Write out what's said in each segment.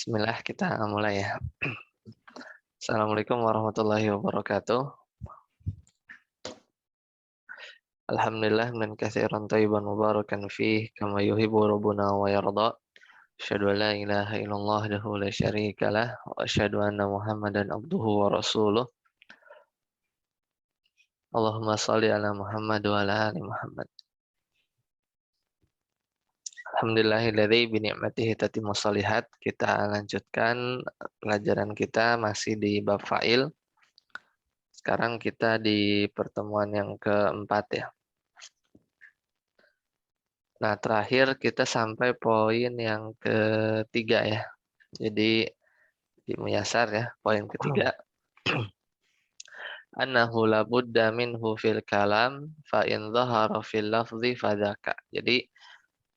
Bismillah, kita mulai ya. Assalamualaikum warahmatullahi wabarakatuh. Alhamdulillah min katsiran thayyiban mubarakan fih kama yuhibbu rabbuna wa yarda. Asyhadu an la ilaha illallah wahdahu la syarika lah wa asyhadu anna Muhammadan abduhu wa rasuluh. Allahumma shalli ala Muhammad wa ala ali Muhammad. Alhamdulillahilladzi bi ni'matihi tatimmus shalihat. Kita lanjutkan pelajaran kita masih di bab fa'il. Sekarang kita di pertemuan yang keempat ya. Nah, terakhir kita sampai poin yang ketiga ya. Jadi di Muyasar ya, poin ketiga. Annahu labudda minhu fil kalam fa in dhahara fil lafzi fadzaka. Jadi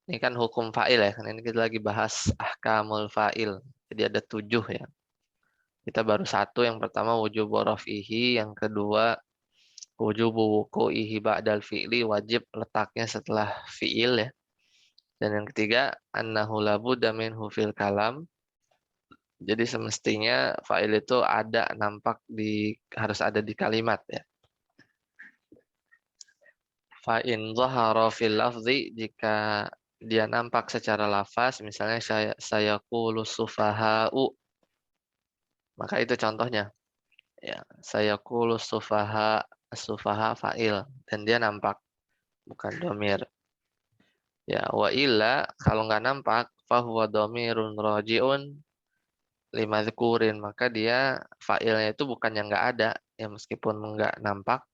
ini kan hukum fa'il ya. Kan ini kita lagi bahas ahkamul fa'il. Jadi ada 7 ya. Kita baru satu, yang pertama wujubu raf'ihi, yang kedua wujubu wuqu'ihi ba'dal fi'li, wajib letaknya setelah fi'il ya. Dan yang ketiga, annahu labudda minhu fil kalam. Jadi semestinya fa'il itu harus ada di kalimat ya. Fa'in dhahara fil lafzi, jika dia nampak secara lafaz, misalnya saya qulu sufaha'u, maka itu contohnya. Ya, saya qulu sufaha fa'il, dan dia nampak, bukan domir. Ya, wa illa, kalau nggak nampak, fahuwa domirun roji'un lima dzkurin, maka dia fa'ilnya itu bukan yang nggak ada, ya meskipun nggak nampak,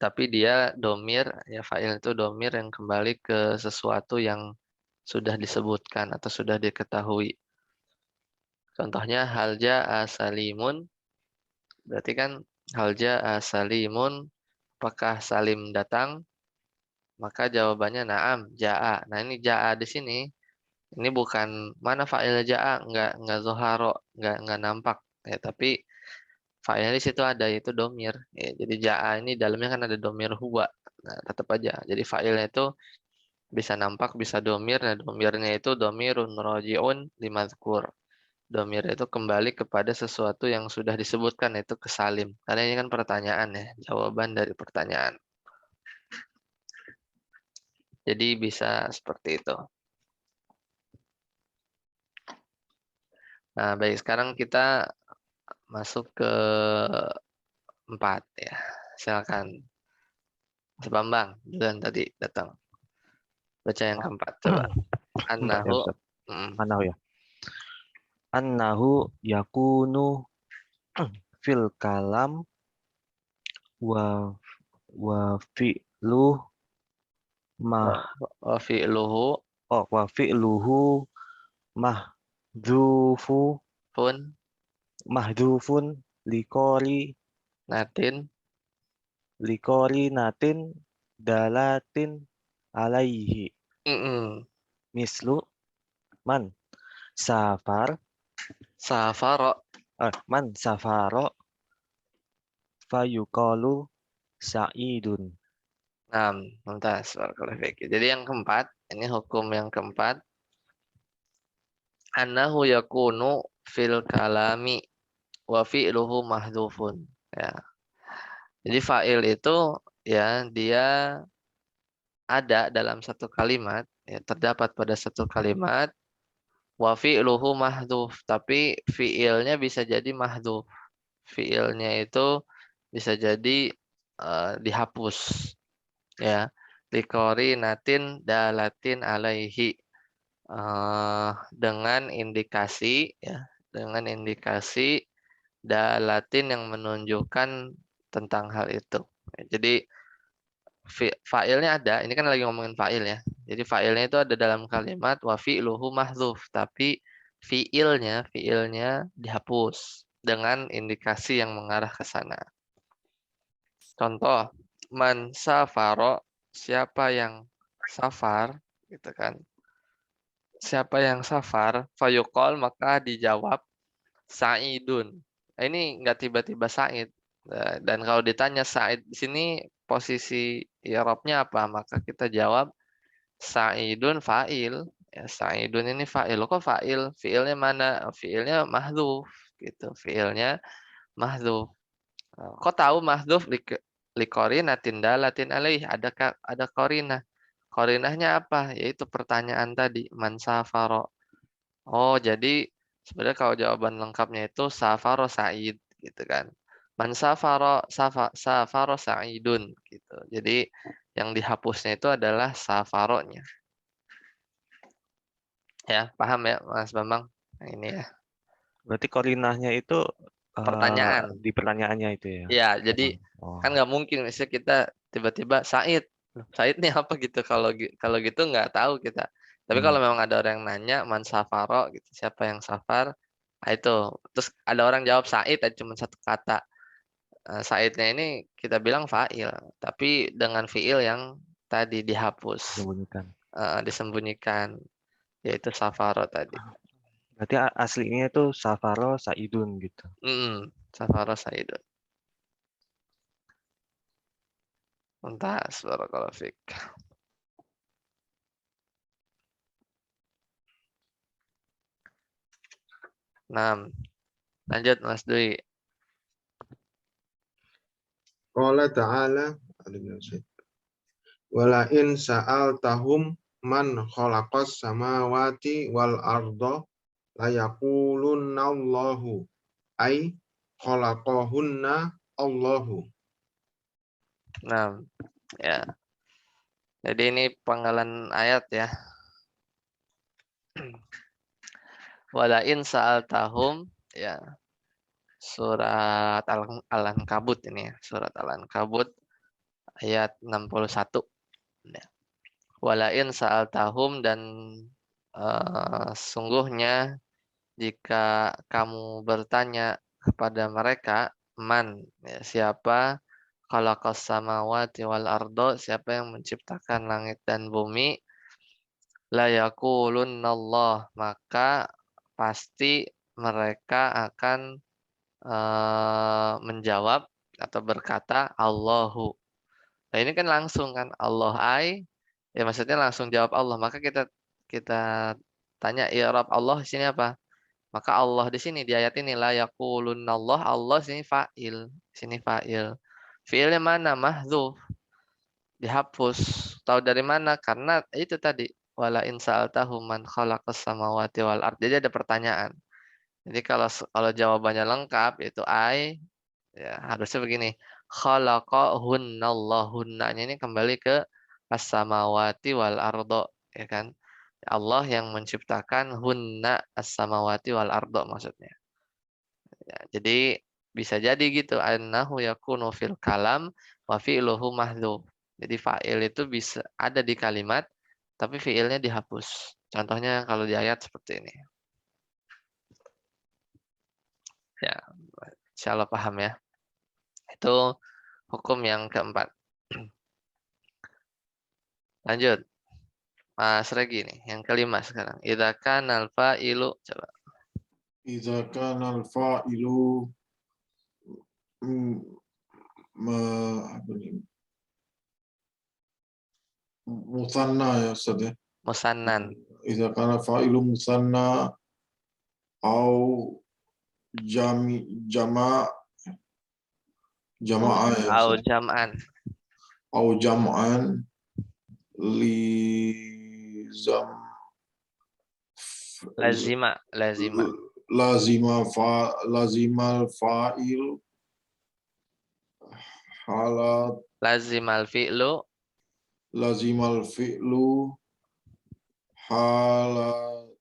tapi dia domir, ya fa'il itu domir yang kembali ke sesuatu yang sudah disebutkan atau sudah diketahui. Contohnya hal ja'a salimun, berarti kan hal ja'a salimun, apakah Salim datang? Maka jawabannya na'am, ja'a. Nah ini ja'a di sini, ini bukan mana fa'ilnya ja'a, nggak zoharo, nggak nampak, ya tapi fa'ilnya di situ ada, yaitu domir. Ya, jadi ja'a ini dalamnya kan ada domir huwa. Nah, tetap aja. Jadi fa'ilnya itu bisa nampak, bisa domir. Nah, domirnya itu domirun roji'un limadhkur. Domir itu kembali kepada sesuatu yang sudah disebutkan, yaitu ke Salim. Karena ini kan pertanyaan ya, jawaban dari pertanyaan. Jadi bisa seperti itu. Nah, baik, sekarang kita masuk ke 4 ya. Silakan. Mas Bambang, dan tadi datang. Baca yang keempat, coba. Empat ya Annahu. Ustaz. mm, Annahu ya. Annahu yakunu fil kalam wa wa fi'lu wa mah wa fi'luhu wa fi'luhu mahdzufu pun mahdzufun liqori natin. liqori natin dalatin alaihi mm, mislu man safar Safara. man safaro fayuqalu sa'idun. Nah, mumtaz. Barakallahu fiik. Jadi yang keempat, ini hukum yang keempat. Annahu yakunu fil kalami wa fi'luhu mahdhufun. Ya. Jadi fa'il itu ya dia ada dalam satu kalimat, ya, terdapat pada satu kalimat, wa fi'luhu mahdhuf, tapi fi'ilnya bisa jadi mahdhuf. Fi'ilnya itu bisa jadi dihapus ya. Likori natin dalatin alaihi, dengan indikasi ya, dengan indikasi dalatin yang menunjukkan tentang hal itu. Jadi fa'ilnya ada, ini kan lagi ngomongin fa'il ya. Jadi fa'ilnya itu ada dalam kalimat wa fi'luhu mahdzuf, tapi fi'ilnya dihapus dengan indikasi yang mengarah ke sana. Contoh, man safaro, siapa yang safar, gitu kan. Siapa yang safar, fayuqal, maka dijawab Sa'idun. Nah, ini nggak tiba-tiba Sa'id. Dan kalau ditanya Sa'id di sini posisi i'rabnya apa? Maka kita jawab Sa'idun fa'il. Ya, sa'idun ini fa'il. Loh kok fa'il? Fi'ilnya mana? Fi'ilnya mahdhuf gitu. Fi'ilnya mahdhuf. Kok tahu mahdhuf liqorinatin dalatin alaih? Ada qarinah. Qarinahnya apa? Yaitu pertanyaan tadi, man safara. Oh, jadi sebenarnya kalau jawaban lengkapnya itu safara Sa'id gitu kan. Man safara Sa'idun gitu. Jadi yang dihapusnya itu adalah safaronya. Ya, paham ya Mas Bambang? Nah, ini ya. Berarti korinahnya itu Pertanyaan. di pertanyaannya itu ya. Ya, jadi Oh. kan nggak mungkin misalnya kita tiba-tiba Said. Loh, Said nih apa gitu kalau gitu nggak tahu kita. Tapi Hmm. kalau memang ada orang yang nanya man safaro gitu, siapa yang safar? Nah, itu. Terus ada orang jawab Said cuma satu kata. Saidnya ini kita bilang fa'il, tapi dengan fi'il yang tadi dihapus, Disembunyikan. disembunyikan, yaitu safaro tadi. Berarti aslinya itu Safaro Saidun gitu. Safaro Saidun. Mumtaz, barakallahu fiik. Nah, lanjut Mas Dwi. Qala ta'ala wala in sa'altahum man khalaqas samawati wal arda layaqulunallahu ay khalaqahunna Allahu. Nah, ya. Jadi ini penggalan ayat ya. Walain sa'altahum ya. Surat Al-Ankabut ini ya. Surat Al-Ankabut ayat 61. Ya. Walain sa'altahum dan sungguhnya jika kamu bertanya kepada mereka man ya, siapa khalaqas samawati wal ardo, siapa yang menciptakan langit dan bumi, la yaqulunnallah, maka pasti mereka akan menjawab atau berkata Allahu. Nah, ini kan langsung kan Allah ya maksudnya langsung jawab Allah. Maka kita kita tanya ya Rabb, Allah di sini apa? Maka Allah di sini di ayat ini la yaqulunnallah, Allah sini fa'il. Sini fa'il. Fi'ilnya mana? Mahdzuf, dihapus. Tahu dari mana? Karena itu tadi wala in sa'altahum man khalaqas samawati wal ard. Jadi ada pertanyaan. Jadi kalau jawabannya lengkap yaitu ya harusnya begini. Khalaqahunnallah. Hunnanya ini kembali ke as-samawati wal ardo, ya kan? Allah yang menciptakan hunna as-samawati wal ardo maksudnya. Ya, jadi bisa jadi gitu annahu yakunu fil kalam wa fi'luhu mahdzuf. Jadi fa'il itu bisa ada di kalimat tapi fi'ilnya dihapus. Contohnya kalau di ayat seperti ini. Ya, insyaallah paham ya. Itu hukum yang keempat. Lanjut. Mas Regi nih, yang kelima sekarang. Idza kanal fa'ilu, coba. Idza kana al-fa'ilu apa nih? Musanna ya Ustaz ya. Musannan. Idza kana fa'ilu musanna au jama'a ya Au Ustaz. jam'an. Au jam'an li zam Lazima. lazimal fa'il halat Lazimal fi'lu lazimal fi'lu halat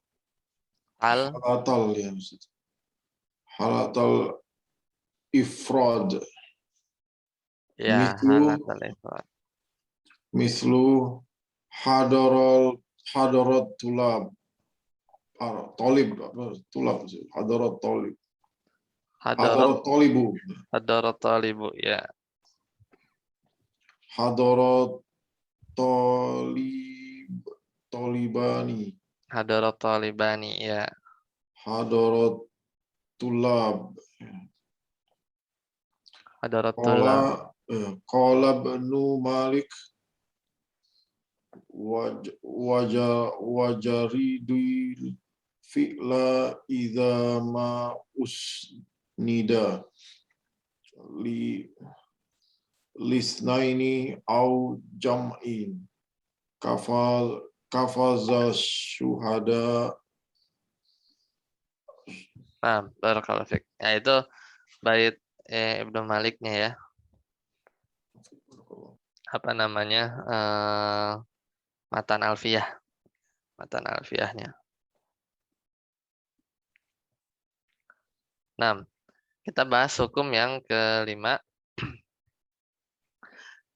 al halatal ya Ustaz. Halatal ifrad ya mislu halatal ifrad. mislu hadarat tulab tolib apa tulab sih hadarat tolib Hadarat hadarat tolibu hadarat talibu ya. hadarat tolib tolibani Hadarat talibani ya. hadarat tulab Hadarat qala tulab. qala ibnu malik wajaridul fi'la idza ma usnida li lisnaini au jam'in kafaza syuhada. Nah, barakallahu fiik. Nah, itu bait Ibnu Maliknya ya. Apa namanya? Matan alfiyah. Matan alfiyahnya. Nah, kita bahas hukum yang kelima.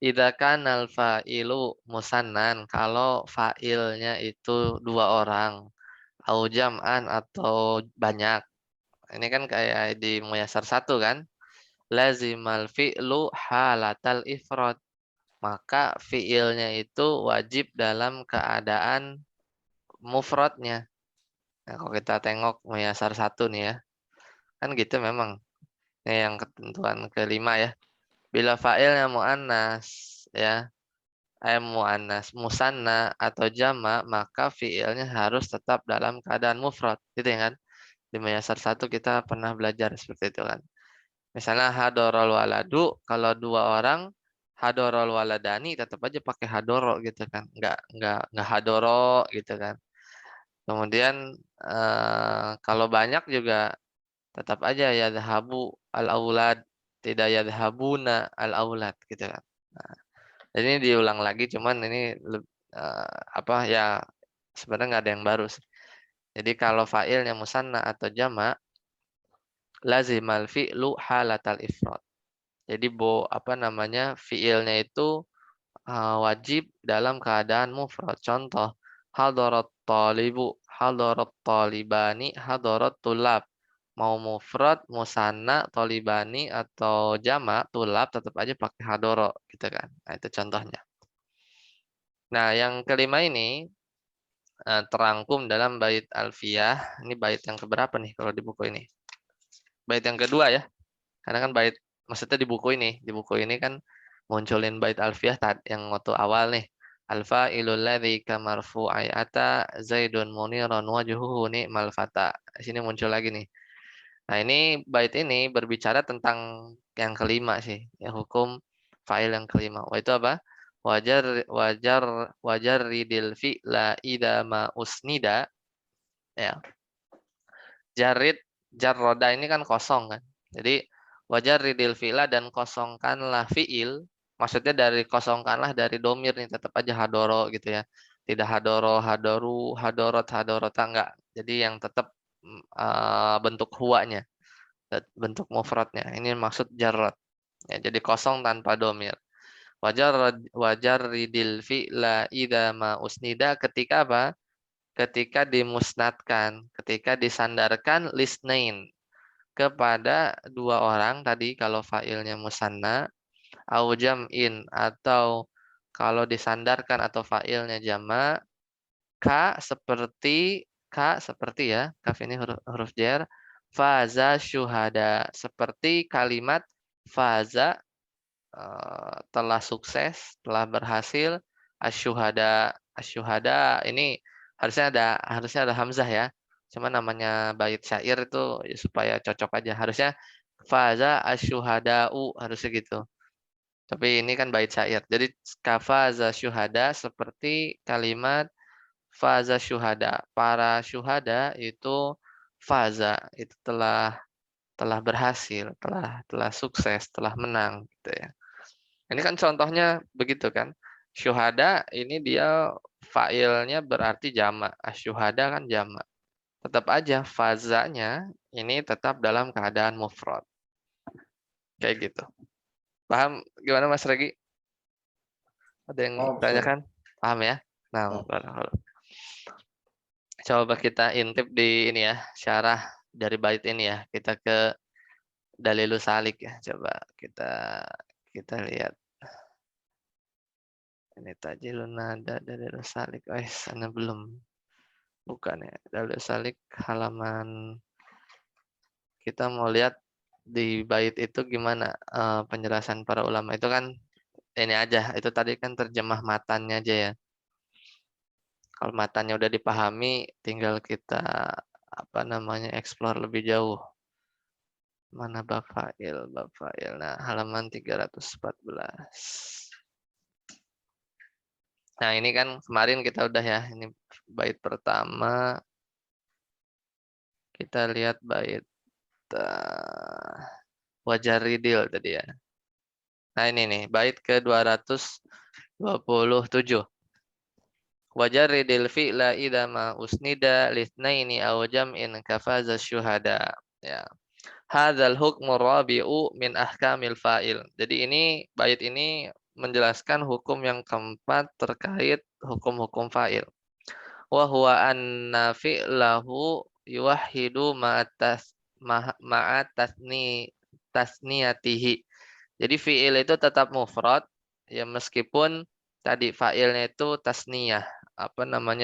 Idza kanal fa'ilu musannan, kalau fa'ilnya itu dua orang, au jam'an atau banyak. Ini kan kayak di Muyassar 1 kan? Lazimal fi'lu halatal ifrad. Maka fi'ilnya itu wajib dalam keadaan mufradnya. Nah, kalau kita tengok Muyassar 1 nih ya. Kan gitu memang. Ini yang ketentuan kelima ya. Bila fa'ilnya mu'annas ya, mu'annas, musanna atau jama, maka fi'ilnya harus tetap dalam keadaan mufrad, gitu ya kan? Di Muyassar 1 kita pernah belajar seperti itu kan. Misalnya hadorol waladu, kalau dua orang hadorol waladani tetap aja pakai hadoro gitu kan. Enggak hadoro gitu kan. Kemudian kalau banyak juga tetap aja yadhabu al-aulad, tidak yadhabuna al-aulad gitu kan. Nah, ini diulang lagi cuman ini apa ya, sebenarnya nggak ada yang baru sih. Jadi kalau fa'ilnya musanna atau jama, lazimal fi'lu halatal ifrad. Jadi apa namanya, fi'ilnya itu wajib dalam keadaan mufrad. Contoh, hadarat talibu, hadarat talibani, hadarat tulab. Mau mufrad, musanna, talibani atau jama, tulab tetap aja pakai hadoro gitu kan. Nah, itu contohnya. Nah, yang kelima ini terangkum dalam bait alfiyah. Ini bait yang keberapa nih kalau di buku ini? Bait yang kedua ya. Karena kan bait maksudnya di buku ini kan munculin bait alfiyah yang waktu awal nih. Alfa ilul ladzi kamarfu'i ata zaidun muniran wajhuhu ni'mal fata. Di sini muncul lagi nih. Nah, ini bait ini berbicara tentang yang kelima sih, ya hukum fa'il yang kelima. Wah, itu apa? Wajar ridil fi'la idza ma usnida ya. Jarroda ini kan kosong kan. Jadi wajar ridil fi'la dan kosongkanlah fi'il. Maksudnya dari kosongkanlah dari domir nih, tetap aja hadoro gitu ya. Tidak hadoro, hadoru, hadorot, hadorota enggak. Jadi yang tetap bentuk huwanya, bentuk mufradnya. Ini maksud jarrod. Ya, jadi kosong tanpa domir. Wajar ridil fi'la idza ma usnida ketika apa? Ketika dimusnadkan, ketika disandarkan lisnain kepada dua orang tadi kalau fa'ilnya musanna, au jam'in atau kalau disandarkan atau fa'ilnya jama, ka seperti ya, kaf ini huruf jar, faza syuhada, seperti kalimat faza telah sukses, telah berhasil, asyuhada ini harusnya ada hamzah ya. Cuma namanya bait syair itu ya supaya cocok aja. Harusnya faza asyuhada'u harusnya gitu. Tapi ini kan bait syair. Jadi kafaza syuhada seperti kalimat faza syuhada. Para syuhada itu faza itu telah berhasil, telah sukses, telah menang gitu ya. Ini kan contohnya begitu kan. Syuhada ini dia fa'ilnya berarti jama. Asyuhada kan jama. Tetap aja fazanya ini tetap dalam keadaan mufrad. Kayak gitu. Paham gimana Mas Regi? Ada yang Paham, tanyakan? Paham ya? Nah, coba kita intip di ini ya, syarah dari bait ini ya. Kita ke Dalilus Salik ya. Coba kita lihat. Ini tajilun nada Dalilus Salik. Sana belum. Bukan ya. Dalilus Salik halaman, kita mau lihat di bait itu gimana penjelasan para ulama. Itu kan ini aja. Itu tadi kan terjemah matannya aja ya. Kalau matanya udah dipahami, tinggal kita explore lebih jauh. Mana bab fa'il, bab fa'il. Nah, halaman 314. Nah, ini kan kemarin kita udah ya, ini bait pertama. Kita lihat bait wajaridil tadi ya. Nah, ini nih, bait ke-227. Wajaridil fi'la idza ma usnida litsnaini aw jam'in kafaza syuhada. Ya. Hadzal hukmu rabi'u min ahkamil fa'il. Jadi ini bait ini menjelaskan hukum yang keempat terkait hukum-hukum fa'il. Wa huwa anna fi'lahu yuwahhidu tasniyatihi. Jadi fi'il itu tetap mufrad ya meskipun tadi fa'ilnya itu tasniyah,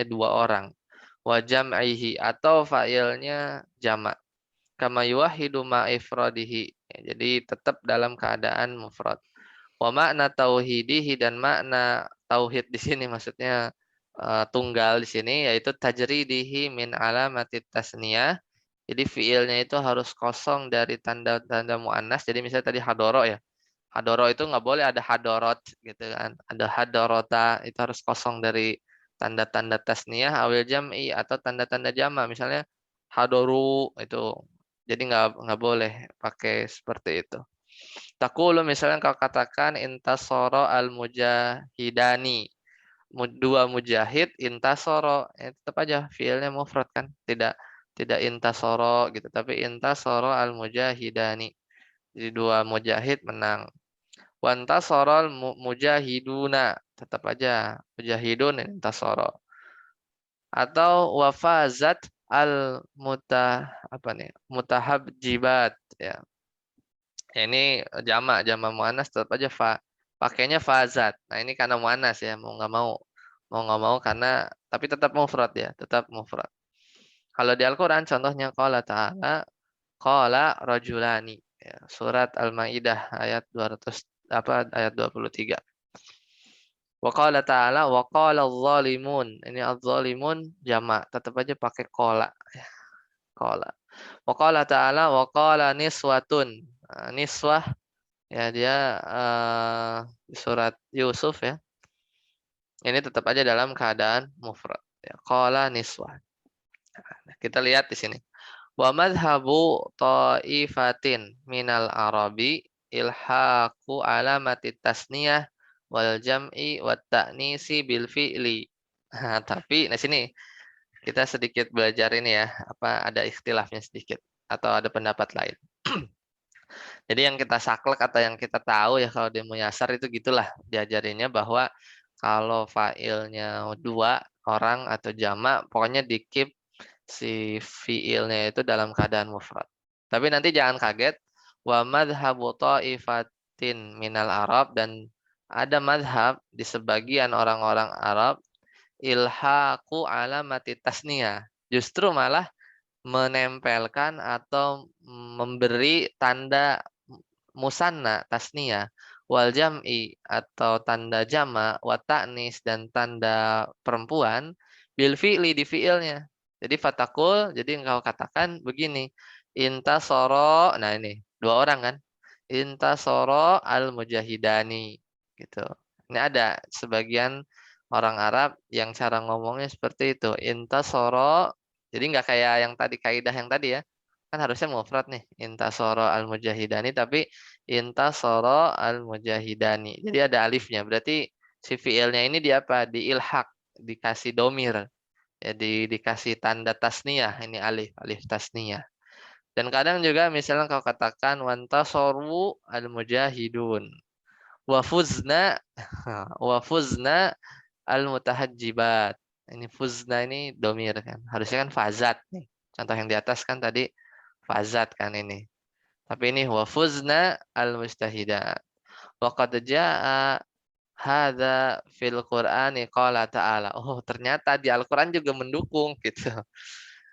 dua orang. Wa jam'ihi atau fa'ilnya jamak. Kama yuwahhidu ma'ifradihi. Jadi tetap dalam keadaan mufrad. Wa makna tauhidihi dan makna tauhid di sini maksudnya tunggal di sini yaitu tajridihi min alamati tasniyah. Jadi fiilnya itu harus kosong dari tanda-tanda muannas. Jadi misalnya tadi hadoro ya. Hadoro itu nggak boleh ada hadorot gitu kan. Ada hadorota itu harus kosong dari tanda-tanda tasniyah awil jam'i atau tanda-tanda jama. Misalnya hadoru itu. Jadi nggak boleh pakai seperti itu. Takulu misalnya kau katakan intasoro al mujahidani. Dua mujahid intasoro. Tetap aja fiilnya mufrad kan. Tidak intasoro gitu. Tapi intasoro al mujahidani. Jadi dua mujahid menang. Wantasoro al mujahiduna. Tetap aja mujahidun intasoro. Atau wafazat al mutahabjibat ya. Ini jama muannas tetap aja pakainya fazat. Nah, ini karena muannas ya, mau nggak mau karena tapi tetap mufrad ya, tetap mufrad. Kalau di Al-Qur'an contohnya qala ta'ala qala rajulani ya, surat Al-Maidah ayat 23. Wa qala ta'ala wa qala adh-dhalimun. Ini adh-dhalimun jamak, tetap aja pakai qala ya. Qala. Wa qala ta'ala wa qala niswatun. Niswah ya dia di surat Yusuf ya. Ini tetap aja dalam keadaan mufrad. Ya, qala niswah. Nah, kita lihat di sini. Wa madhhabu ta'ifatin minal arabi ilhaqu alamati tasniyah wal jam'i wat ta'nisi bil fi'li. Nah, tapi sini kita sedikit belajar ini ya, ada ikhtilafnya sedikit atau ada pendapat lain. Jadi yang kita saklek atau yang kita tahu ya kalau di Muyasar itu gitulah diajarinnya bahwa kalau fa'ilnya dua orang atau jamak pokoknya di-keep si fi'ilnya itu dalam keadaan mufrad. Tapi nanti jangan kaget wa madhhabu ta'ifatin minal Arab dan ada madhab di sebagian orang-orang Arab ilhaqu alamati tasniyah. Justru malah menempelkan atau memberi tanda musanna tasniyah wal jam'i atau tanda jama wa ta'nis dan tanda perempuan bil fi'li di fi'ilnya. Jadi fatakul, jadi engkau katakan begini, intasoro, nah ini dua orang kan, intasoro al mujahidani gitu. Ini ada sebagian orang Arab yang cara ngomongnya seperti itu, intasoro. Jadi nggak kayak yang tadi kaidah yang tadi ya. Kan harusnya mufrad nih, intasoro al-mujahidani tapi intasoro al-mujahidani. Jadi ada alifnya. Berarti si fiilnya ini di apa? Di ilhaq, dikasih domir. Ya dikasih tanda tasniyah, ini alif tasniyah. Dan kadang juga misalnya kau katakan wantasoru al-mujahidun. Wafuzna wafuzna al-mutahajjibat. Ini fuzna ini domir kan. Harusnya kan fazat nih. Contoh yang di atas kan tadi fazat kan ini. Tapi ini wafuzna al-mustahidat. Wa qad jaa hadza fil Qur'ani qala ta'ala. Oh, ternyata di Al-Qur'an juga mendukung gitu.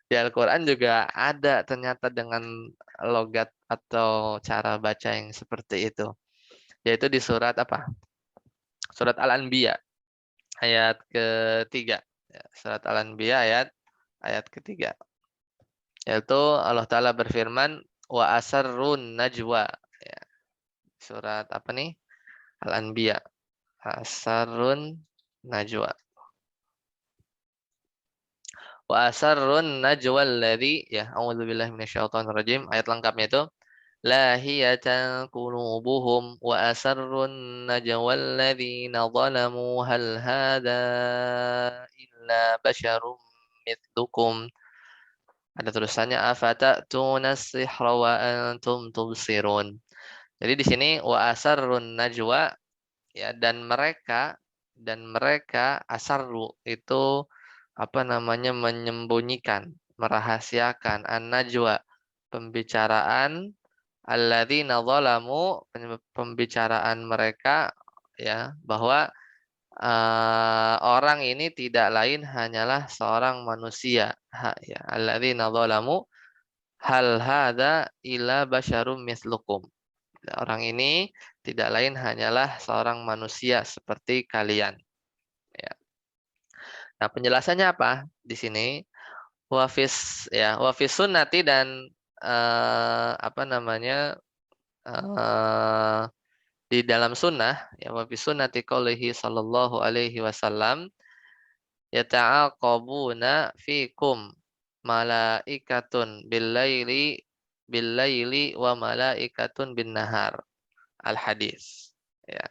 Di Al-Qur'an juga ada ternyata dengan logat atau cara baca yang seperti itu. Yaitu di surat apa? Surat Al-Anbiya ayat ketiga. Ya, surat Al-Anbiya ayat ketiga. Yaitu Allah Ta'ala berfirman, wa asarrun najwa. Ya, surat apa nih? Al-Anbiya. Asarrun najwa. Wa asarrun najwa alladhi, ya, a'udzubillahi minasyaitonir rajim. Ayat lengkapnya itu, lahiyatan qulubuhum wa asarrun najwa alladhina zalamu hal hada illa basyarum mithlukum. Ada tulisannya afata'tuna as-sihra wa antum tubsirun. Jadi di sini wa asarrun najwa, ya, dan mereka asarru itu apa namanya, menyembunyikan, merahasiakan, an-najwa, pembicaraan, alladzina zalamu, pembicaraan mereka, ya, bahwa orang ini tidak lain hanyalah seorang manusia. Ya, alladzina zalamu hal hada illa basyarum mislukum. Orang ini tidak lain hanyalah seorang manusia seperti kalian. Ya. Nah, penjelasannya apa di sini? Wafis sunnati, dan apa namanya, di dalam sunnah, ya, wafis sunnati qaulihi sallallahu alaihi wasallam, yata'aqabuna fikum malaikatun bil-laili wa malaikatun bin nahar. Al-hadis. Ya.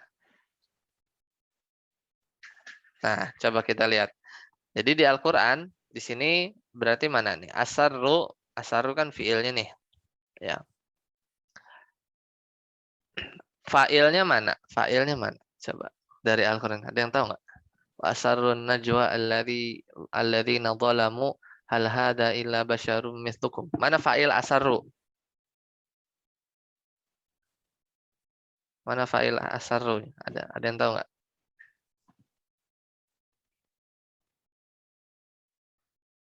Nah, coba kita lihat. Jadi di Al-Qur'an di sini berarti mana nih? Asarru kan fiilnya nih. Ya. Fa'ilnya mana? Fa'ilnya mana? Coba dari Al-Qur'an. Ada yang tahu nggak? Wa asarrun najwa alladzina zalamu hal hada illa basyarum mithlukum. Mana fa'il asarru? Mana fa'il asarru? Ada yang tahu nggak?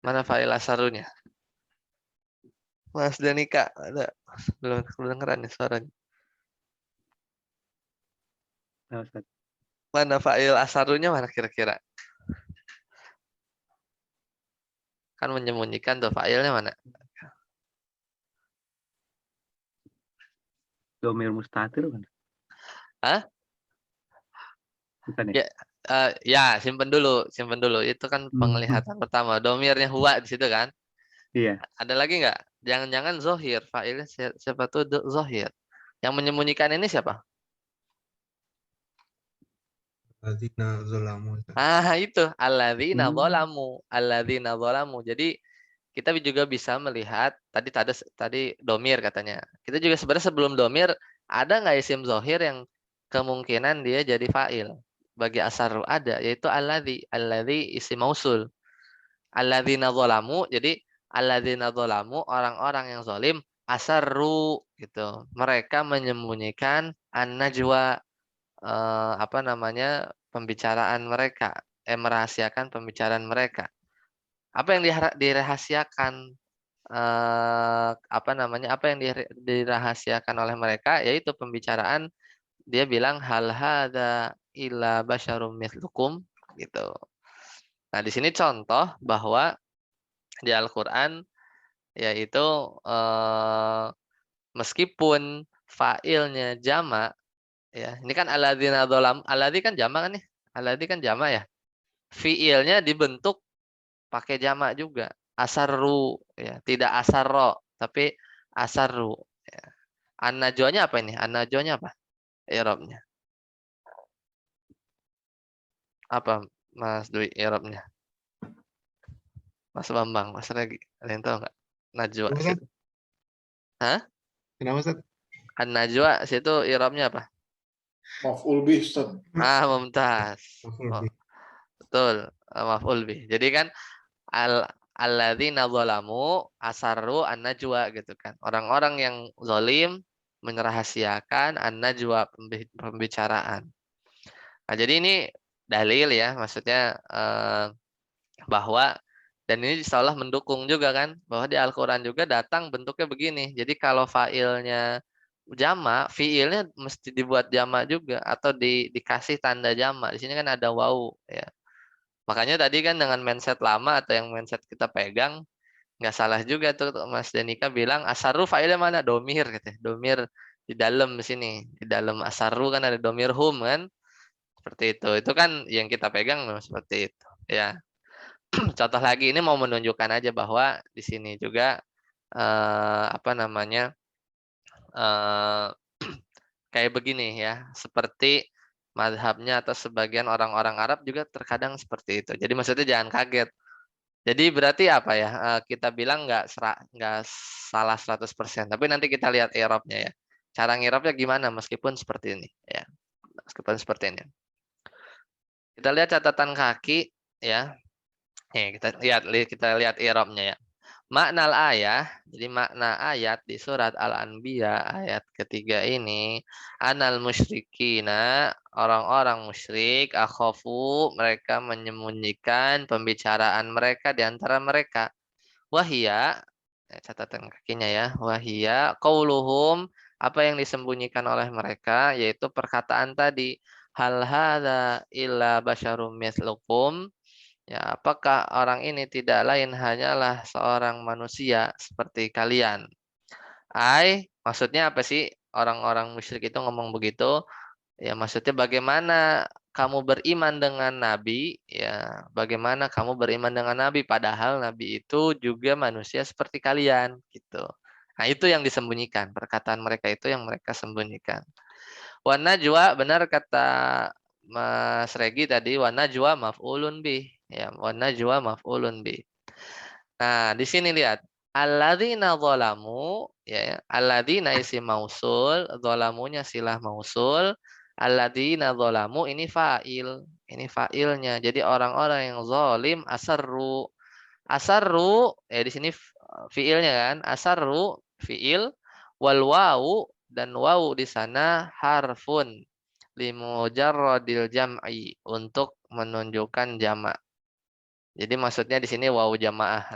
Mana fa'il asarrunya? Mas Danika, ada? Belum kedengeran nih suaranya. Nah, Ustaz. Mana fa'il asarrunya mana kira-kira? Kan menyembunyikan tuh, fa'ilnya mana? Domir mustatir kan? Hah? Bukan ya? Ya, simpen dulu. Itu kan penglihatan pertama. Domirnya huwa di situ kan? Iya. Ada lagi nggak? Jangan-jangan zohir. Fa'ilnya siapa tuh zohir? Yang menyembunyikan ini siapa? Alladzina zalamu. Itu. Alladzina zalamu. Jadi kita juga bisa melihat tadi domir katanya. Kita juga sebenarnya sebelum domir ada nggak isim zohir yang kemungkinan dia jadi fa'il? Bagi asar ada, yaitu alladzi isim mausul. Alladzina zalamu, jadi alladzina zalamu, orang-orang yang zalim, asarru gitu. Mereka menyembunyikan an-najwa, apa namanya, pembicaraan mereka, merahasiakan pembicaraan mereka. Apa yang dirahasiakan, apa namanya, apa yang dirahasiakan oleh mereka, yaitu pembicaraan. Dia bilang hal hada illa basyarum mithlukum gitu. Nah, di sini contoh bahwa di Al-Qur'an yaitu meskipun fa'ilnya jamak, ya. Ini kan alladzina dzalam, alladzi kan jamak kan nih. Alladzi kan jamak ya. Fi'ilnya dibentuk pakai jamak juga. Asarru, ya, tidak asarro, tapi asarru, ya. An-najwanya apa ini? An-najwanya apa? I'rabnya. Apa Mas Dwi i'rabnya? Mas Bambang, Mas Regi, ada yang tahu nggak? Najwa Kenapa, situ. Hah? Kenapa, Ustaz? An-najwa situ i'rabnya apa? Maf'ul bih, Ustaz. Mumtaz. Oh, betul, maf'ul bih. Jadi kan alladzina zalamu asarru an-najwa gitu kan. Orang-orang yang zalim merahasiakan an-najwa, pembicaraan. Nah, jadi ini dalil ya, maksudnya bahwa, dan ini seolah mendukung juga kan, bahwa di Al-Qur'an juga datang bentuknya begini. Jadi kalau fa'ilnya jamak, fiilnya mesti dibuat jamak juga atau dikasih tanda jamak. Di sini kan ada wau ya. Makanya tadi kan dengan mindset lama atau yang mindset kita pegang, nggak salah juga tuh Mas Denika bilang asarru fa'ilnya mana? Domir gitu. Domir di dalam sini. Di dalam asarru kan ada domir hum kan? Seperti itu. Itu kan yang kita pegang seperti itu. Ya. Contoh lagi ini mau menunjukkan aja bahwa di sini juga apa namanya? eh, kayak begini ya, seperti madhabnya atau sebagian orang-orang Arab juga terkadang seperti itu. Jadi maksudnya jangan kaget. Jadi berarti apa ya? Kita bilang nggak salah 100%, tapi nanti kita lihat i'rabnya ya. Cara ngirabnya gimana meskipun seperti ini ya. Meskipun seperti ini. Kita lihat catatan kaki ya. Nih, kita lihat i'rabnya ya. Makna ayat, jadi makna ayat di surat Al-Anbiya ayat ketiga ini, anal musyrikina, orang-orang musyrik, akhafu, mereka menyembunyikan pembicaraan mereka di antara mereka. Wahia, catatan kakinya ya, wahia, qauluhum, apa yang disembunyikan oleh mereka, yaitu perkataan tadi, hal hadza illa basyarum mislukum. Ya, apakah orang ini tidak lain hanyalah seorang manusia seperti kalian? Maksudnya apa sih orang-orang musyrik itu ngomong begitu? Ya, maksudnya bagaimana kamu beriman dengan Nabi? Ya, bagaimana kamu beriman dengan Nabi? Padahal Nabi itu juga manusia seperti kalian, gitu. Nah, itu yang disembunyikan. Perkataan mereka itu yang mereka sembunyikan. Wa najwa, benar kata Mas Regi tadi, wa najwa maf'ulun bih. Ya, wa najwa maf'ulun bih. Nah, di sini lihat. Alladzina zalamu, ya, alladzina isim mausul, zalamunya silah mausul, alladzina zalamu ini fa'il. Ini fa'ilnya. Jadi orang-orang yang zalim asarru. Asarru, ya di sini fiilnya kan, asarru fiil, wal wawu dan wawu di sana harfun limujarradil jam'i untuk menunjukkan jamak. Jadi maksudnya di sini wawu jamaah.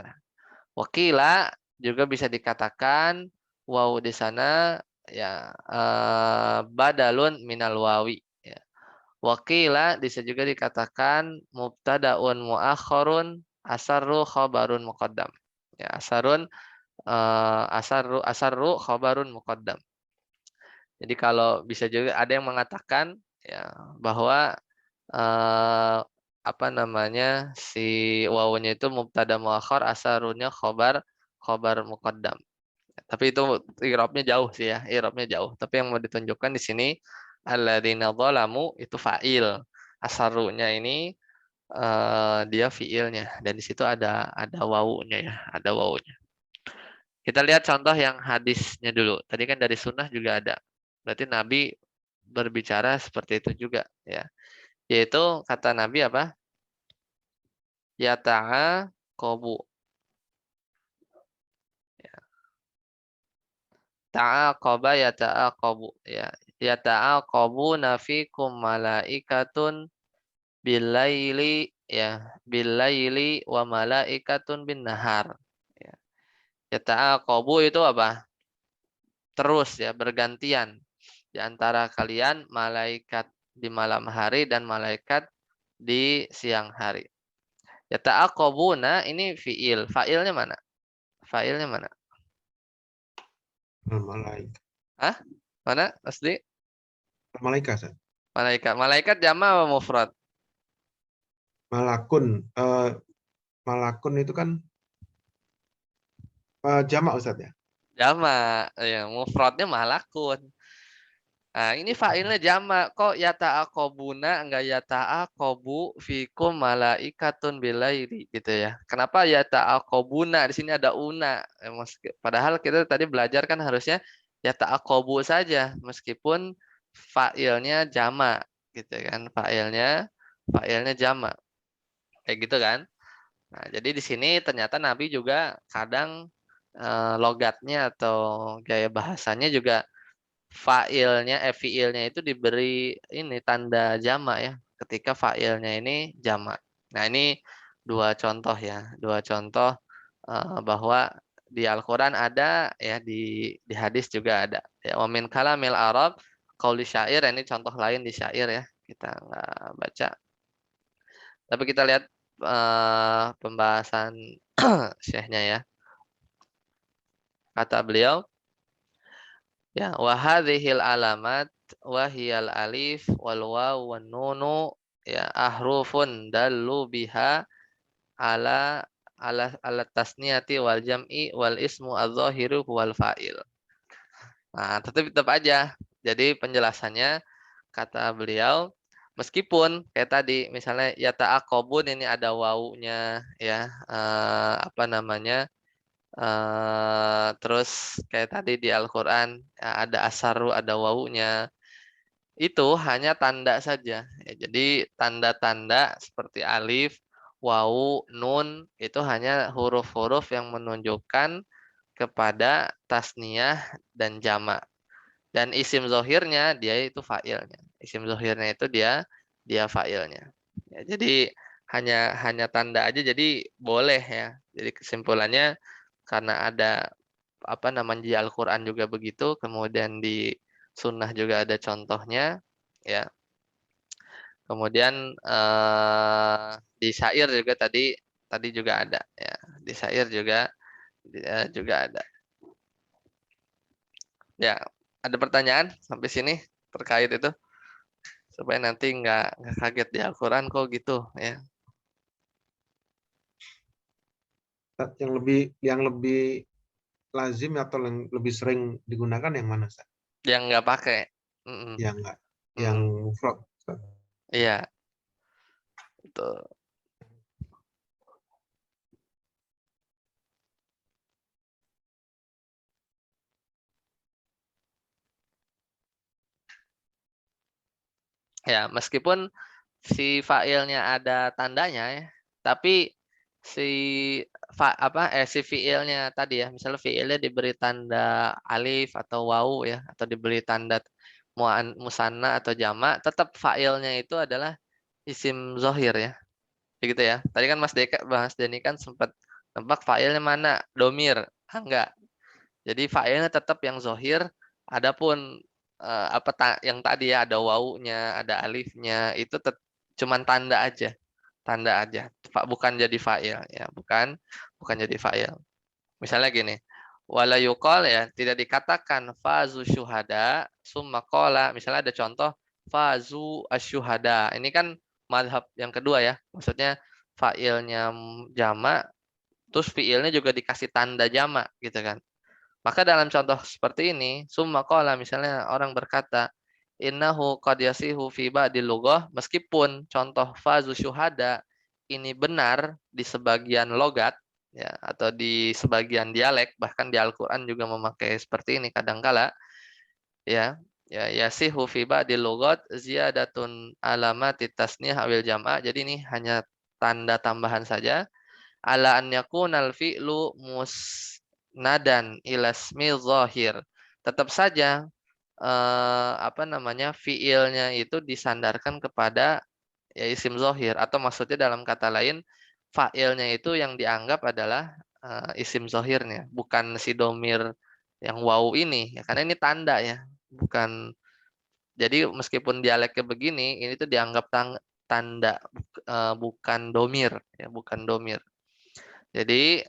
Wakila juga bisa dikatakan wawu di sana ya badalun minal wawi. Ya. Wakila bisa juga dikatakan mubtadaun muakhirun asarru khabarun muqaddam. Ya, asarru khabarun muqaddam. Jadi kalau bisa juga ada yang mengatakan ya bahwa apa namanya si wawunya itu mubtada muakhir, asarunnya khobar muqaddam. Tapi itu i'rabnya jauh sih ya, i'rabnya jauh. Tapi yang mau ditunjukkan di sini alladzina zalamu itu fa'il. Asarunya ini dia fiilnya dan di situ ada wawunya ya, ada wawunya. Kita lihat contoh yang hadisnya dulu. Tadi kan dari sunnah juga ada. Berarti Nabi berbicara seperti itu juga ya. Yaitu kata Nabi apa? Ya ta'aqabu. Ta'aqaba ya ta'aqabu ya. Ya ta'aqabu nafikum malaikatun bilaili ya, bilaili wa malaikatun bin nahar. Ya. Ya ta'aqabu itu apa? Terus ya, bergantian di antara kalian malaikat di malam hari dan malaikat di siang hari. Ya ta'aqabuna ini fiil. Fa'ilnya mana? Fa'ilnya mana? Malaikat. Hah? Mana? Asli? Malaikat. Malaikat. Malaikat jama apa mufrad? Malakun. Malakun itu kan jamak Ustaz ya. Jama. Ya, mufradnya malakun. Nah, ini fa'ilnya jama. Kok ya ta'aqabuna enggak ya ta'aqabu fikum malaikatun bilaili gitu ya. Kenapa ya ta'aqabuna? Di sini ada una. Padahal kita tadi belajar kan harusnya ya ta'aqabu saja meskipun fa'ilnya jama gitu kan. Fa'ilnya jama. Kayak gitu kan. Nah, jadi di sini ternyata Nabi juga kadang logatnya atau gaya bahasanya juga fiilnya itu diberi ini tanda jama ya ketika fa'ilnya ini jama. Nah, ini dua contoh ya, dua contoh bahwa di Al-Qur'an ada ya di hadis juga ada. Ya, wa min kalamil Arab qauli syair, ini contoh lain di syair ya. Kita nggak baca. Tapi kita lihat pembahasan syekhnya ya. Kata beliau, ya, wa hadhil alamat wa hiyal alif wal waw wan nunu ya ahrufun dallu biha ala tasniyati wal jam'i wal ismu adz-dzahiru wal fa'il. Nah, tetap aja. Jadi penjelasannya kata beliau, meskipun kayak tadi misalnya ya ta'aqobun ini ada wawunya ya apa namanya terus kayak tadi di Al-Qur'an ya, ada asaru ada wawunya. Itu hanya tanda saja. Ya, jadi tanda-tanda seperti alif, wawu, nun itu hanya huruf-huruf yang menunjukkan kepada tasniyah dan jamak. Dan isim zohirnya dia itu fa'ilnya. Isim zohirnya itu dia fa'ilnya. Ya, jadi hanya tanda aja jadi boleh ya. Jadi kesimpulannya karena ada apa namanya di Al-Qur'an juga begitu, kemudian di sunnah juga ada contohnya ya. Kemudian di syair juga tadi juga ada ya. Di syair juga ada. Ya, ada pertanyaan sampai sini terkait itu supaya nanti nggak kaget di Al-Qur'an kok gitu ya. Yang lebih lazim atau yang lebih sering digunakan yang mana, Ustaz? Yang nggak pakai. Yang enggak, yang mufrad. Iya, betul. Ya, meskipun si fa'ilnya ada tandanya ya, tapi si si fi'ilnya tadi ya, misalnya fi'ilnya diberi tanda alif atau wawu ya, atau diberi tanda musanna atau jamak, tetap fa'ilnya itu adalah isim zohir ya. Begitu ya. Tadi kan Mas Deni kan sempat nebak fa'ilnya mana? Domir. Enggak. Jadi fa'ilnya tetap yang zohir, adapun yang tadi ya ada wawunya, ada alifnya, itu cuman tanda aja. Tanda aja. Bukan jadi fa'il ya, bukan jadi fa'il. Misalnya gini, wala yuqal ya, tidak dikatakan fazu syuhada summa qala, misalnya ada contoh fazu asyuhada. Ini kan mazhab yang kedua ya. Maksudnya fa'ilnya jamak terus fi'ilnya juga dikasih tanda jamak gitu kan. Maka dalam contoh seperti ini, summa qala misalnya orang berkata, innahu qad yasihu fi ba'dil lughah, meskipun contoh fazu syuhada ini benar di sebagian logat ya atau di sebagian dialek, bahkan di Al-Qur'an juga memakai seperti ini kadangkala ya. Ya yasihu fi ba'dil lughat ziyadatun alamati tasniyah awil jama'. Jadi ini hanya tanda tambahan saja ala an yakunal fi'lu musnadan ila ismi zahir. Tetap saja fiilnya itu disandarkan kepada ya isim zahir atau maksudnya dalam kata lain fa'ilnya itu yang dianggap adalah isim zahirnya, bukan si domir yang waw ini ya, karena ini tanda ya, bukan. Jadi meskipun dialeknya begini, ini tuh dianggap tanda bukan domir ya, bukan domir. Jadi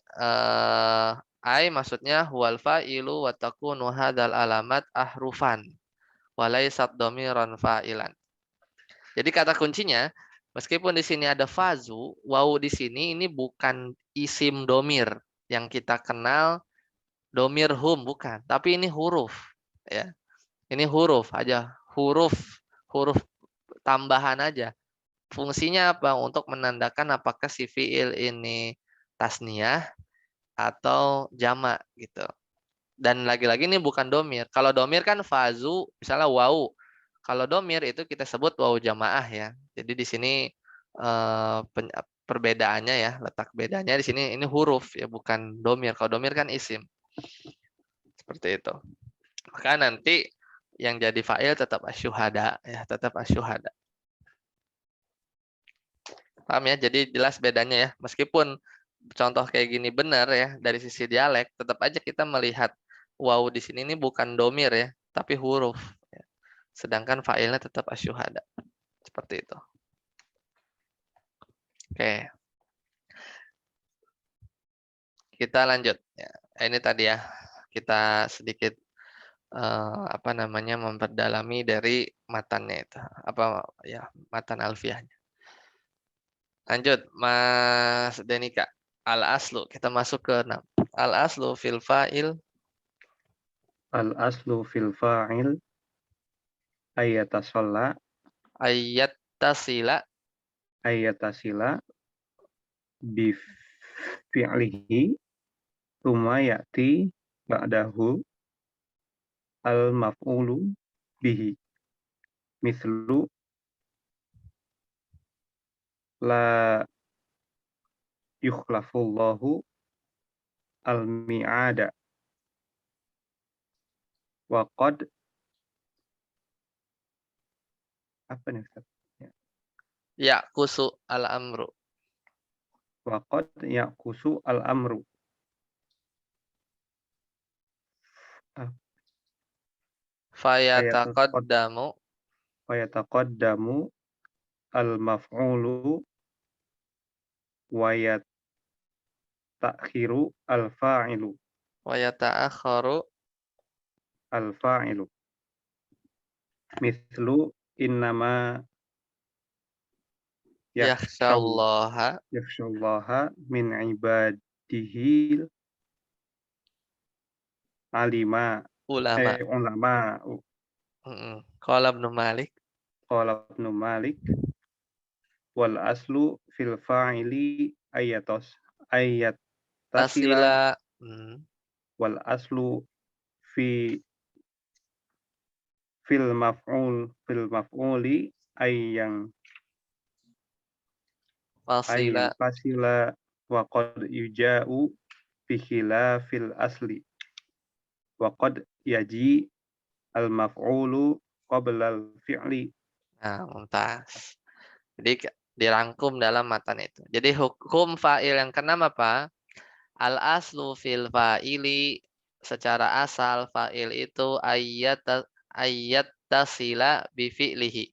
maksudnya huwal fa'ilu wa takunu hadzal alamat ahrufan wa laysat dhamiran fa'ilan. Jadi kata kuncinya meskipun di sini ada fazu, wawu di sini ini bukan isim domir yang kita kenal domir hum, bukan, tapi ini huruf ya. Ini huruf aja, huruf tambahan aja. Fungsinya apa? Untuk menandakan apakah si fiil ini tasniyah atau jamak gitu. Dan lagi-lagi ini bukan domir. Kalau domir kan fazu, misalnya wau. Kalau domir itu kita sebut wau jamaah ya. Jadi di sini perbedaannya ya, letak bedanya di sini ini huruf ya, bukan domir. Kalau domir kan isim. Seperti itu. Maka nanti yang jadi fa'il tetap asyuhada ya, tetap asyuhada. Paham ya? Jadi jelas bedanya ya. Meskipun contoh kayak gini benar ya dari sisi dialek, tetap aja kita melihat wawu di sini ini bukan domir ya, tapi huruf. Ya. Sedangkan fa'ilnya tetap asyuhada. Seperti itu. Oke. kita lanjut. Ya, ini tadi ya, kita sedikit memperdalami dari matannya itu. Apa ya, matan alfiahnya. Lanjut, Mas Denika. Al-aslu, kita masuk ke 6. Al-aslu fil fa'il Al-aslu fil fa'il ayatasalla ayat tasila bi fi'lihi tsumma ya'ti ba'dahu al-maf'ulu bihi. Mislu la yukhlafullahu al-mi'ada wa qad apa nih Ustaz? yaqusu al-amru. Wa qad yaqusu al-amru. Fayataqaddamu Wa yataqaddamu al-maf'ulu wa yatakhiru al-fa'ilu. wa yata'akharu Al-fa'ilu. Mislu innama yakhshallaha yakhshallaha min ibadihi alima ulama. ulama. Qala Ibnu Malik Qala Ibnu Malik wal aslu fil fa'ili ayat tasila tasila wal aslu fil maf'uli ayang fasila fasila wa qad yuja'u fi khilafil asli wa qad yaji al maf'ulu qabla al fi'li. Nah, mumtaz. Jadi dirangkum dalam matan itu. Jadi hukum fa'il yang keenam apa? Al aslu fil fa'ili, secara asal fa'il itu ayat tasila bi fi'lihi.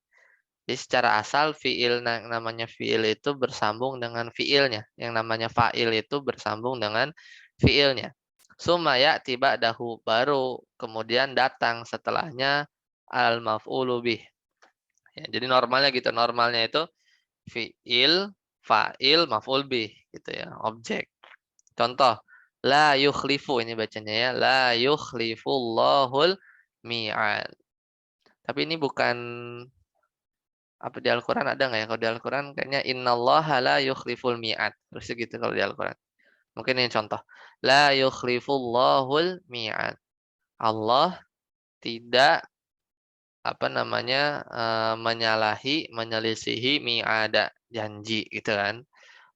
Jadi secara asal fi'il namanya fi'il itu bersambung dengan fi'ilnya. Yang namanya fa'il itu bersambung dengan fi'ilnya. Sumaya tiba dahu, baru kemudian datang setelahnya al maf'ulu bih. Ya, jadi normalnya gitu. Normalnya itu fi'il, fa'il, maf'ul bih gitu ya, objek. Contoh, la yukhlifu, ini bacanya ya, la yukhlifullahul mi'ad. Tapi ini bukan, apa di Al-Quran ada nggak ya? Kalau di Al-Quran kayaknya innallaha la yukhliful mi'ad. Terus gitu kalau di Al-Quran. Mungkin ini contoh. La yukhlifullahul mi'ad. Allah tidak menyelisihi mi'ada, janji gitu kan.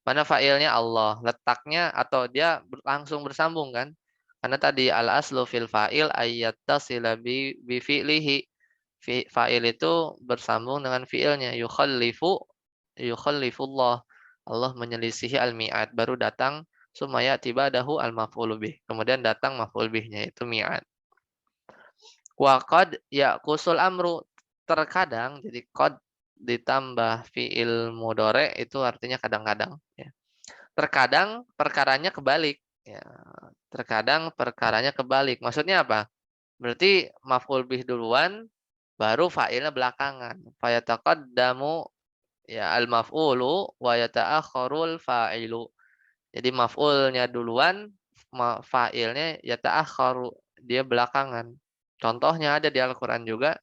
Mana fa'ilnya Allah, letaknya atau dia langsung bersambung kan? Karena tadi al aslu fil fa'il ayattasila bi fi'lihi. Fa'il itu bersambung dengan fi'ilnya. Yukhallifullah. Allah menyelisihi al-mi'ad. Baru datang sumaya tibadahu al-maf'ulu bih. Kemudian datang maf'ul bihnya itu mi'ad. Wa qad yaqusul amru. Terkadang, jadi qad ditambah fi'il mudhari itu artinya kadang-kadang. Ya. Terkadang perkaranya kebalik. Ya. Terkadang perkaranya kebalik. Maksudnya apa? Berarti maf'ul bih duluan, baru fa'ilnya belakangan. Fayataqaddamu ya al-maf'ulu wa yata'akharul fa'ilu. Jadi maf'ulnya duluan, fa'ilnya yata'akharu, dia belakangan. Contohnya ada di Al-Quran juga.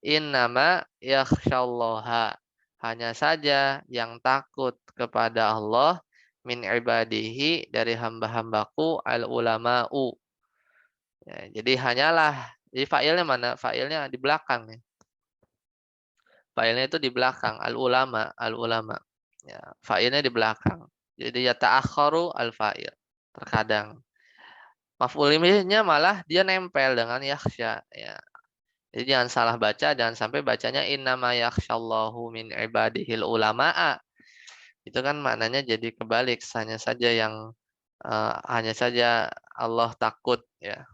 Innama yakhshallaha. Hanya saja yang takut kepada Allah min ibadihi, dari hamba-hambaku al-ulama'u. Ya, jadi hanyalah. Jadi fa'ilnya mana? Fa'ilnya di belakang. Ya. Fa'ilnya itu di belakang. Al-ulama. Ya, fa'ilnya di belakang. Jadi ya ta'akharu al-fa'il. Terkadang. Maf'ul bihnya malah dia nempel dengan yakhsha. Ya. Jadi jangan salah baca. Jangan sampai bacanya innama yakhshallahu min ibadihil ulama'a. Itu kan maknanya jadi kebalik. Hanya saja Allah takut, ya.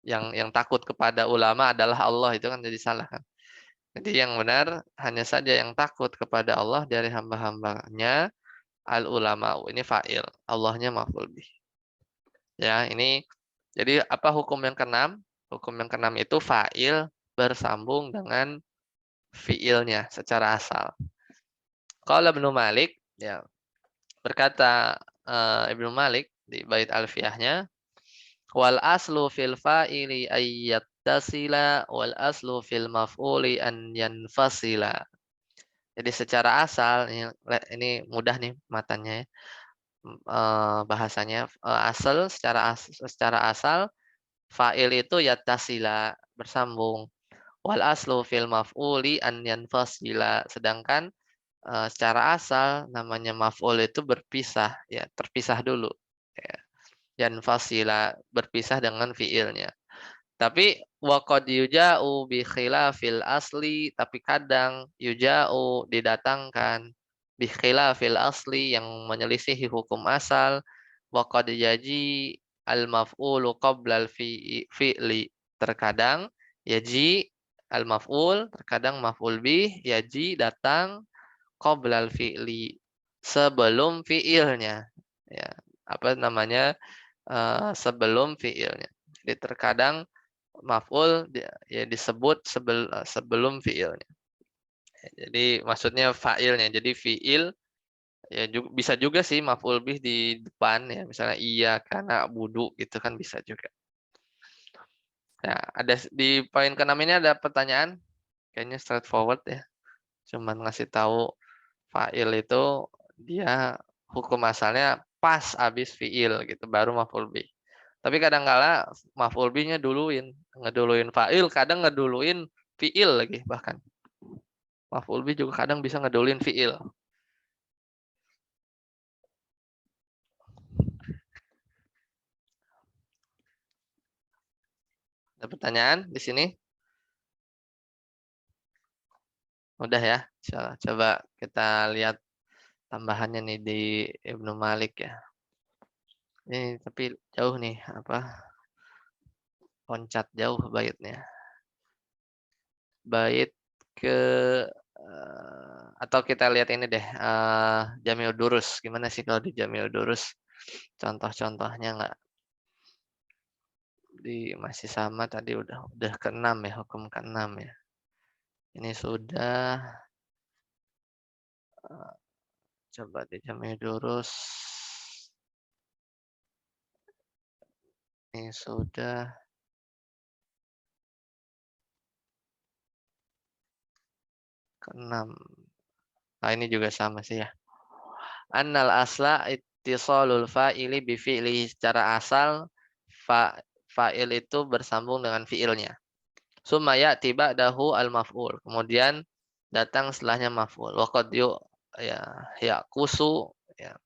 Yang takut kepada ulama adalah Allah, itu kan jadi salah kan. Jadi yang benar hanya saja yang takut kepada Allah dari hamba-hambanya al ulama. Ini fa'il, Allahnya maf'ul bih. Ya, ini jadi apa hukum yang keenam? Hukum yang keenam itu fa'il bersambung dengan fiilnya secara asal. Qala Ibnu Malik, ya, berkata Ibnu Malik di bait Alfiyahnya, wal aslu fil fa'ili ayyattasila wal aslu fil maf'uli an yanfasila. Jadi secara asal ini mudah nih matanya ya. Bahasanya asal secara asal fa'il itu yattasila bersambung. Wal aslu fil maf'uli an yanfasila. Sedangkan secara asal namanya maf'ul itu berpisah ya, terpisah dulu. Ya. Yanfasila berpisah dengan fiilnya. Tapi waqad yuja'u bi khilafil asli, tapi kadang yuja'u didatangkan bi khilafil asli yang menyelisihi hukum asal. Waqad yaji al maf'ulu qabla al fi'li. Terkadang yaji al maf'ul, terkadang maf'ul bih yaji datang qabla al fi'li, sebelum fi'ilnya. Ya, apa namanya? Sebelum fi'ilnya. Jadi terkadang maf'ul ya disebut sebelum fi'ilnya. Jadi maksudnya fa'ilnya. Jadi fi'il ya juga, bisa juga sih maf'ul bih di depan ya, misalnya iya, karena, budu gitu kan bisa juga. Nah, ada di poin ke-6 ini ada pertanyaan? Kayaknya straightforward ya. Cuman ngasih tahu fa'il itu dia hukum asalnya pas habis fi'il gitu baru maf'ul bih. Tapi kadang-kala maf'ul bih-nya ngeduluin fa'il, kadang ngeduluin fi'il lagi bahkan. Maf'ul bih juga kadang bisa ngeduluin fi'il. Ada pertanyaan di sini? Udah ya. Coba kita lihat tambahannya nih di Ibnu Malik ya. Ini tapi jauh nih apa? Loncat jauh baitnya. Bait ke atau kita lihat ini deh, Jami'ud Durus. Gimana sih kalau di Jami'ud Durus? Contoh-contohnya nggak masih sama tadi udah ke-6 ya, hukum ke-6 ya. Ini sudah coba di Jami'ud Durus. Ini sudah ke-6. Nah, ini juga sama sih ya. Annal asla ittisalul fa'ili bi fi'li, secara asal fa'il itu bersambung dengan fi'ilnya. Summa ya'ti ba'dahu al-maf'ul. Kemudian datang setelahnya maf'ul. Wa qad yaqusu ya,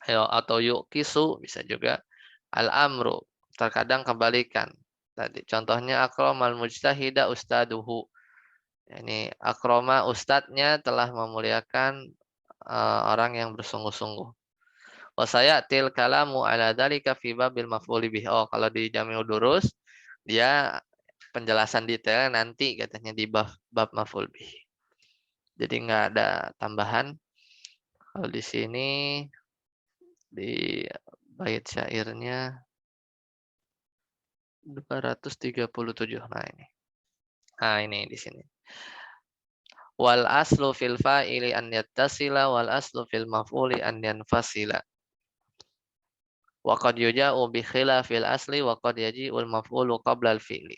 atau yuqisu bisa juga al-amru. Terkadang kebalikan. Tadi contohnya akramal mujtahida ustaduhu. Ini akroma ustadznya telah memuliakan orang yang bersungguh-sungguh. Wa sayatil kalamu ala dzalika fi babil maf'uli bih. Oh, kalau di Jami'ud Durus dia penjelasan detail nanti katanya di bab maf'ul bih. Jadi nggak ada tambahan. Kalau di sini di bait syairnya 237. Nah ini. Nah ini di sini. Wal aslu fil fa'ili an yattasila wal aslu fil maf'uli an yanfasila. Wa qad yuja'u bi khilafil asli wa qad yaji'ul maf'ulu qabla al fi'li.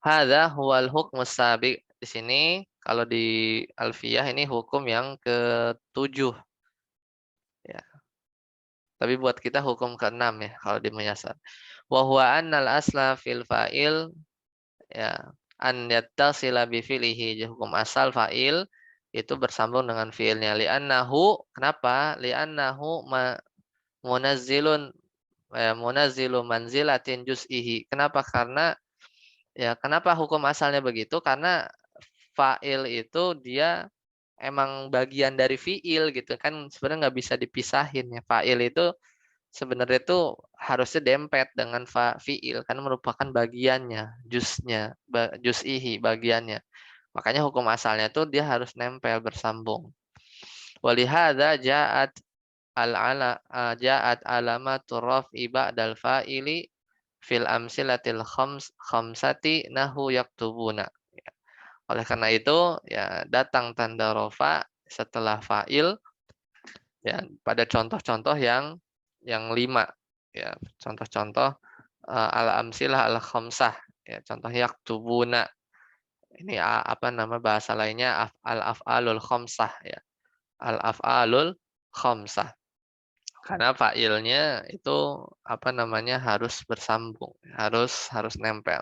Hadza huwal hukmus sabiq. Di sini kalau di Alfiyah ini hukum yang ke-7 ya. Tapi buat kita hukum ke-6 ya kalau di Muyasar. Wa huwa annal asla fil fa'il ya an yattasila bi fi'lihi. Hukum asal fa'il itu bersambung dengan fi'ilnya. Li'annahu, kenapa? Li'annahu munazzilun munazzilu manzilatin juz'ihi. Kenapa? Karena ya, kenapa hukum asalnya begitu? Karena fa'il itu dia emang bagian dari fi'il gitu kan, sebenarnya nggak bisa dipisahin ya. Fa'il itu sebenarnya itu harusnya dempet dengan fi'il karena merupakan bagiannya, juz'ihi bagiannya. Makanya hukum asalnya itu dia harus nempel bersambung. Walihada ja'at ja'at alamatur raf'i ba'dal fa'ili fil amsilatil khamsati nahu yaktubuna. Ya. Oleh karena itu, ya datang tanda rofa setelah fa'il ya pada contoh-contoh yang 5 ya, contoh-contoh al-amsilah al-khamsah ya, contoh yaktubuna. Ini apa nama bahasa lainnya al-af'alul khamsah ya. Al-af'alul khamsah. Karena fa'ilnya itu apa namanya harus bersambung, harus nempel.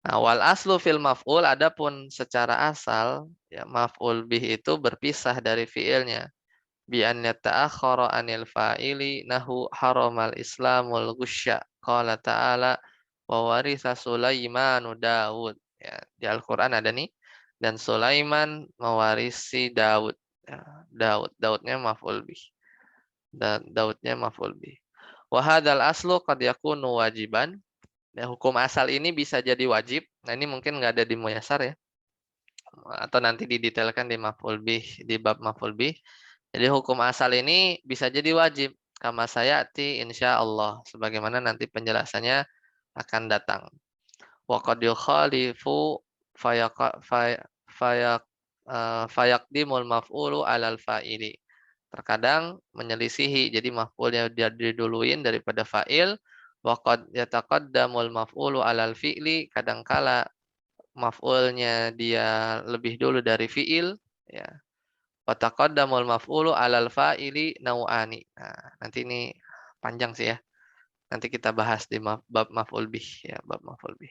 Nah, wal aslu fil maf'ul, adapun secara asal ya maf'ul bih itu berpisah dari fi'ilnya. Bi an yata'akhkhara 'anil fa'ili nahu haramal islamul ghusya. Qala ta'ala wa waritha Sulaimanu Daud. Ya, di Al-Qur'an ada nih, dan Sulaiman mewarisi Daud. Ya, Daudnya maf'ul bih. Dan Daudnya maf'ul bih. Wa hadzal aslu qad yakunu wajiban. Ya, hukum asal ini bisa jadi wajib. Nah, ini mungkin nggak ada di Muyassar ya. Atau nanti didetailkan di maf'ul bih, di bab maf'ul bih. Jadi hukum asal ini bisa jadi wajib. Kama sayati insyaallah. Sebagaimana nanti penjelasannya akan datang. Wa qad yukhalifu fayaqdimul maf'ulu alal fa'ili. Terkadang menyelisihi, jadi maf'ulnya dia diduluin daripada fa'il. Wa qad yataqaddamul maf'ulu alal fi'li, kadangkala maf'ulnya dia lebih dulu dari fi'il ya. Wa taqaddamul maf'ulu alal fa'ili nau'ani. Nah, nanti ini panjang sih ya. Nanti kita bahas di bab maf'ul bih ya, bab maf'ul bih.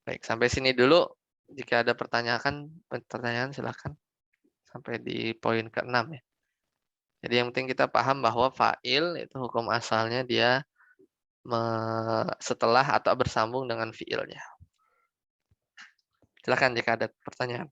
Baik, sampai sini dulu. Jika ada pertanyaan silakan. Sampai di poin ke-6 ya. Jadi yang penting kita paham bahwa fa'il itu hukum asalnya dia setelah atau bersambung dengan fi'ilnya. Silakan jika ada pertanyaan.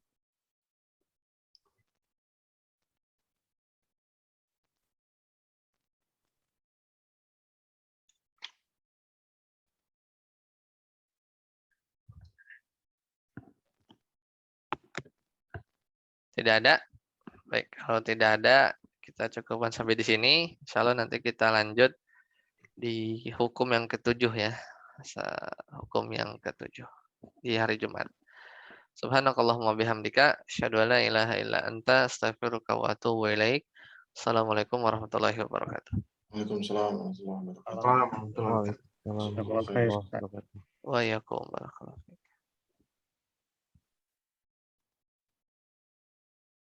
Tidak ada? Baik, kalau tidak ada, kita cukupkan sampai di sini. Insya Allah nanti kita lanjut di hukum yang ke-7 ya. Hukum yang ke-7 di hari Jumat. Subhanakallahumma bihamdika asyhadu an la ilaha illa anta astaghfiruka wa atubu ilaik. Assalamualaikum warahmatullahi wabarakatuh. Waalaikumsalam warahmatullahi wabarakatuh. Warahmatullahi wabarakatuh. Waalaikumsalam warahmatullahi wabarakatuh. Wa iyyakum barakallahu.